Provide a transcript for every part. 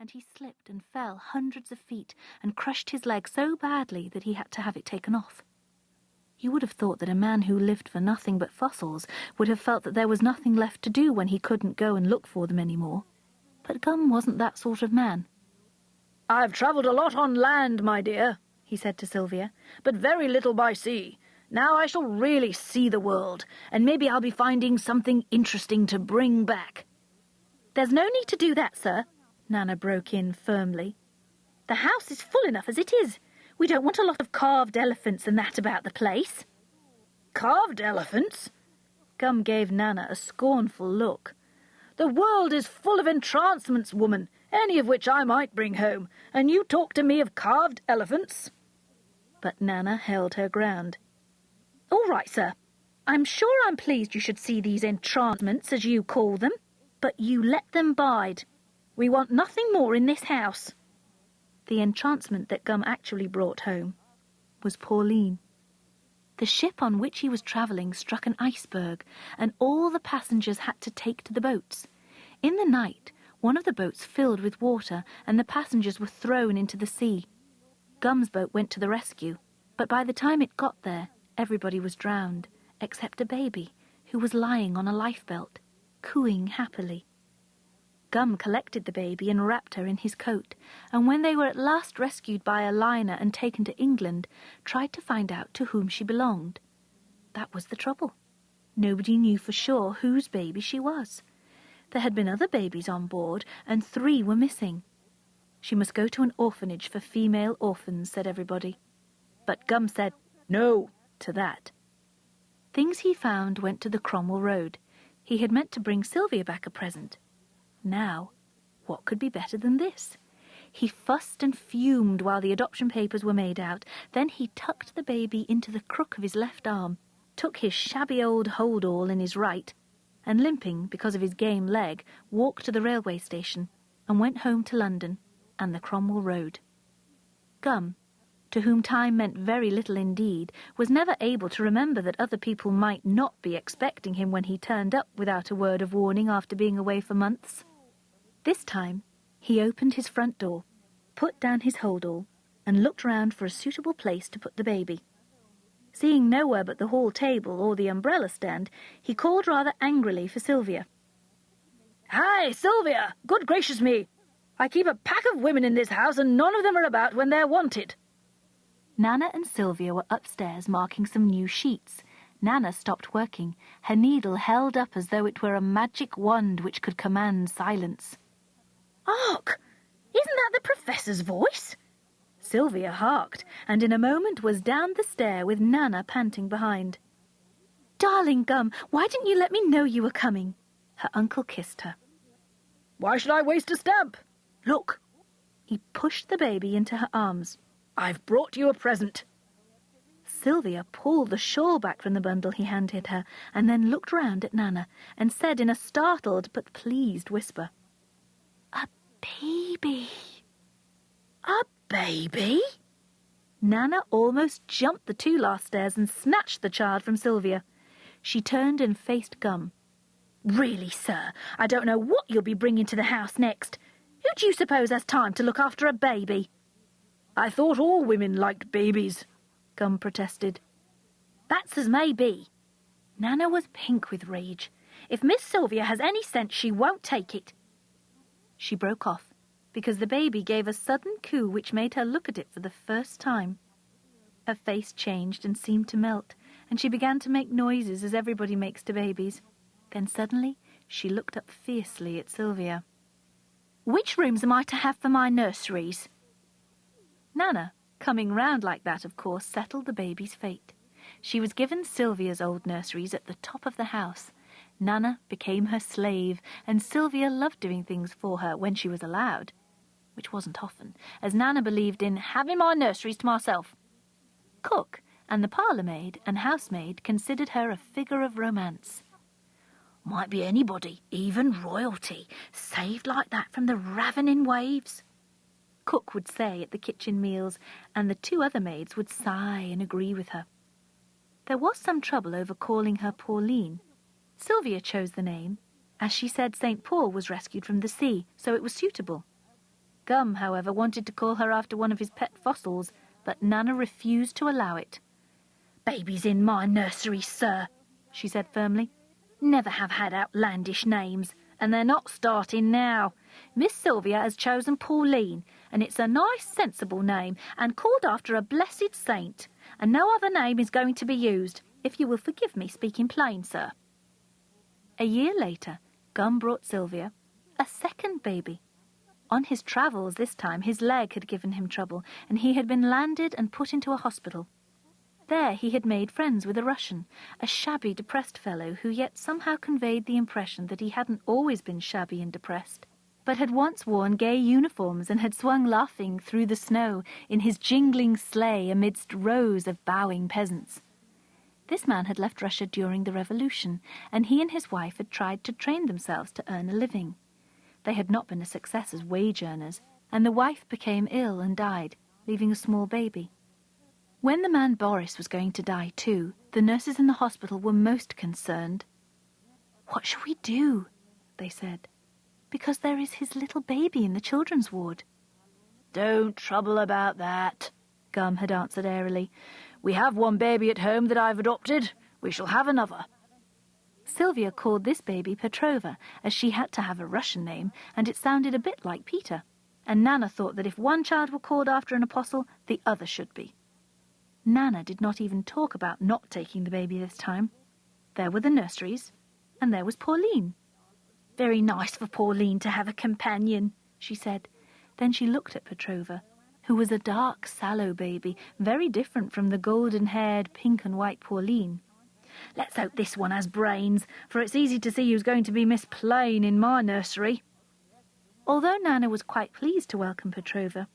and he slipped and fell hundreds of feet and crushed his leg so badly that he had to have it taken off. You would have thought that a man who lived for nothing but fossils would have felt that there was nothing left to do when he couldn't go and look for them anymore. But Gum wasn't that sort of man. "I've travelled a lot on land, my dear," he said to Sylvia, "but very little by sea. Now I shall really see the world, and maybe I'll be finding something interesting to bring back." "There's no need to do that, sir," Nana broke in firmly. "The house is full enough as it is. We don't want a lot of carved elephants and that about the place." "Carved elephants?" Gum gave Nana a scornful look. "The world is full of entrancements, woman, any of which I might bring home, and you talk to me of carved elephants?" But Nana held her ground. "All right, sir. I'm sure I'm pleased you should see these entrancements, as you call them, but you let them bide. We want nothing more in this house." The entrancement that Gum actually brought home was Pauline. The ship on which he was travelling struck an iceberg, and all the passengers had to take to the boats. In the night, one of the boats filled with water, and the passengers were thrown into the sea. Gum's boat went to the rescue, but by the time it got there, everybody was drowned, except a baby, who was lying on a lifebelt, cooing happily. Gum collected the baby and wrapped her in his coat, and when they were at last rescued by a liner and taken to England, tried to find out to whom she belonged. That was the trouble. Nobody knew for sure whose baby she was. There had been other babies on board, and 3 were missing. She must go to an orphanage for female orphans, said everybody. But Gum said no to that. Things he found went to the Cromwell Road. He had meant to bring Sylvia back a present. Now, what could be better than this? He fussed and fumed while the adoption papers were made out. Then he tucked the baby into the crook of his left arm, took his shabby old hold-all in his right, and limping because of his game leg, walked to the railway station and went home to London and the Cromwell Road. Gum, to whom time meant very little indeed, was never able to remember that other people might not be expecting him when he turned up without a word of warning after being away for months. This time, he opened his front door, put down his hold-all, and looked round for a suitable place to put the baby. Seeing nowhere but the hall table or the umbrella stand, he called rather angrily for Sylvia. "Hi, Sylvia! Good gracious me! I keep a pack of women in this house, and none of them are about when they're wanted." Nana and Sylvia were upstairs marking some new sheets. Nana stopped working, her needle held up as though it were a magic wand which could command silence. "Hark! Isn't that the Professor's voice?" Sylvia harked, and in a moment was down the stair with Nana panting behind. "Darling Gum, why didn't you let me know you were coming?" Her uncle kissed her. "Why should I waste a stamp? Look!" He pushed the baby into her arms. "I've brought you a present." Sylvia pulled the shawl back from the bundle he handed her, and then looked round at Nana, and said in a startled but pleased whisper, "A baby." "A baby?" Nana almost jumped the 2 last stairs and snatched the child from Sylvia. She turned and faced Gum. "Really, sir, I don't know what you'll be bringing to the house next. Who do you suppose has time to look after a baby?" "I thought all women liked babies," Gum protested. "That's as may be." Nana was pink with rage. "If Miss Sylvia has any sense, she won't take it." She broke off, because the baby gave a sudden coo which made her look at it for the first time. Her face changed and seemed to melt, and she began to make noises as everybody makes to babies. Then suddenly she looked up fiercely at Sylvia. "Which rooms am I to have for my nurseries?" Nana, coming round like that, of course, settled the baby's fate. She was given Sylvia's old nurseries at the top of the house. Nana became her slave, and Sylvia loved doing things for her when she was allowed, which wasn't often, as Nana believed in having my nurseries to myself. Cook and the parlour-maid and housemaid considered her a figure of romance. "Might be anybody, even royalty, saved like that from the ravening waves," Cook would say at the kitchen meals, and the 2 other maids would sigh and agree with her. There was some trouble over calling her Pauline. Sylvia chose the name, as she said St. Paul was rescued from the sea, so it was suitable. Gum, however, wanted to call her after one of his pet fossils, but Nana refused to allow it. "Babies in my nursery, sir," she said firmly, "never have had outlandish names, and they're not starting now. Miss Sylvia has chosen Pauline, and it's a nice, sensible name, and called after a blessed saint, and no other name is going to be used, if you will forgive me speaking plain, sir." A year later, Gum brought Sylvia a second baby. On his travels this time, his leg had given him trouble, and he had been landed and put into a hospital. There he had made friends with a Russian, a shabby, depressed fellow who yet somehow conveyed the impression that he hadn't always been shabby and depressed, but had once worn gay uniforms and had swung laughing through the snow in his jingling sleigh amidst rows of bowing peasants. This man had left Russia during the Revolution, and he and his wife had tried to train themselves to earn a living. They had not been a success as wage earners, and the wife became ill and died, leaving a small baby. When the man Boris was going to die too, the nurses in the hospital were most concerned. "What shall we do?" they said, "because there is his little baby in the children's ward." "Don't trouble about that," Gum had answered airily. "We have one baby at home that I've adopted. We shall have another." Sylvia called this baby Petrova, as she had to have a Russian name, and it sounded a bit like Peter, and Nana thought that if one child were called after an apostle, the other should be. Nana did not even talk about not taking the baby this time. There were the nurseries, and there was Pauline. "Very nice for Pauline to have a companion," she said. Then she looked at Petrova, who was a dark, sallow baby, very different from the golden-haired, pink and white Pauline. "Let's hope this one has brains, for it's easy to see who's going to be Miss Plain in my nursery." Although Nana was quite pleased to welcome Petrova,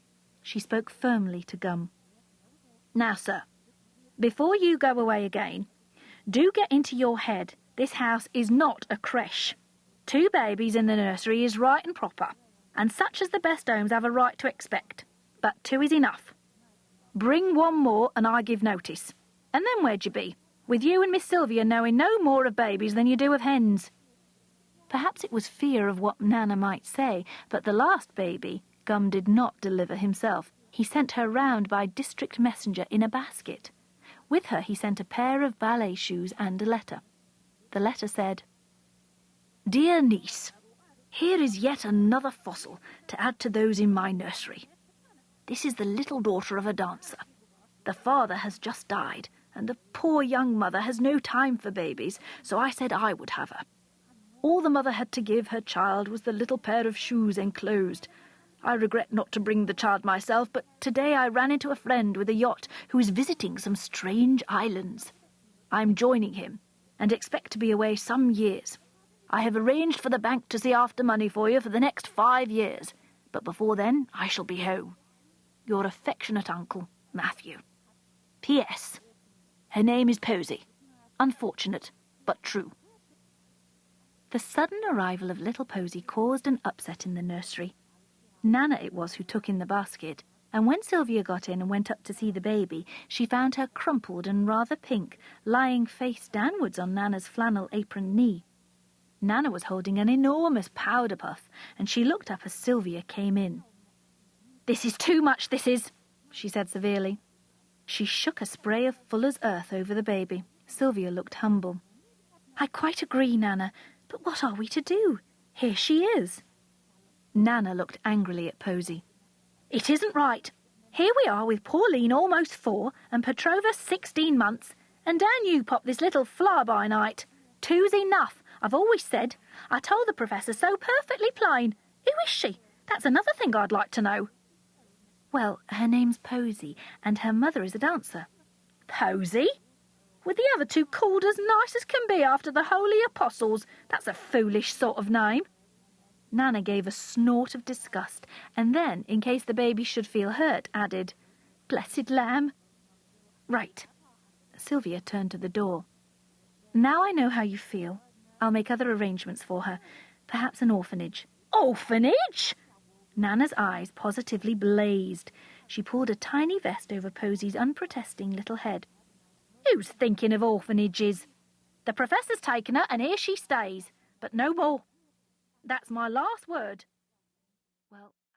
she spoke firmly to Gum. "Now, sir, before you go away again, do get into your head this house is not a creche. 2 babies in the nursery is right and proper, and such as the best homes have a right to expect, but 2 is enough. Bring 1 more and I give notice, and then where'd you be, with you and Miss Sylvia knowing no more of babies than you do of hens?" Perhaps it was fear of what Nana might say, but the last baby Gum did not deliver himself. He sent her round by district messenger in a basket. With her he sent a pair of ballet shoes and a letter. The letter said, "Dear niece, here is yet another fossil to add to those in my nursery. This is the little daughter of a dancer. The father has just died, and the poor young mother has no time for babies, so I said I would have her. All the mother had to give her child was the little pair of shoes enclosed. I regret not to bring the child myself, but today I ran into a friend with a yacht who is visiting some strange islands. I'm joining him, and expect to be away some years. I have arranged for the bank to see after money for you for the next 5 years, but before then I shall be home. Your affectionate uncle, Matthew. P.S. Her name is Posy. Unfortunate, but true." The sudden arrival of little Posy caused an upset in the nursery. Nana it was who took in the basket, and when Sylvia got in and went up to see the baby, she found her crumpled and rather pink, lying face downwards on Nana's flannel apron knee. Nana was holding an enormous powder puff, and she looked up as Sylvia came in. "This is too much, this is," she said severely. She shook a spray of fuller's earth over the baby. Sylvia looked humble. "I quite agree, Nana, but what are we to do? Here she is." Nana looked angrily at Posy. "It isn't right. Here we are with Pauline almost 4 and Petrova 16 months, and down you pop this little fly-by-night. 2's enough, I've always said. I told the professor so perfectly plain. Who is she? That's another thing I'd like to know." "Well, her name's Posy, and her mother is a dancer." "Posy? With the other 2 called as nice as can be after the holy apostles. That's a foolish sort of name." Nana gave a snort of disgust, and then, in case the baby should feel hurt, added, "Blessed lamb." "Right." Sylvia turned to the door. "Now I know how you feel. I'll make other arrangements for her. Perhaps an orphanage." "Orphanage?" Nana's eyes positively blazed. She pulled a tiny vest over Posy's unprotesting little head. "Who's thinking of orphanages? The professor's taken her, and here she stays, but no more. That's my last word." Well,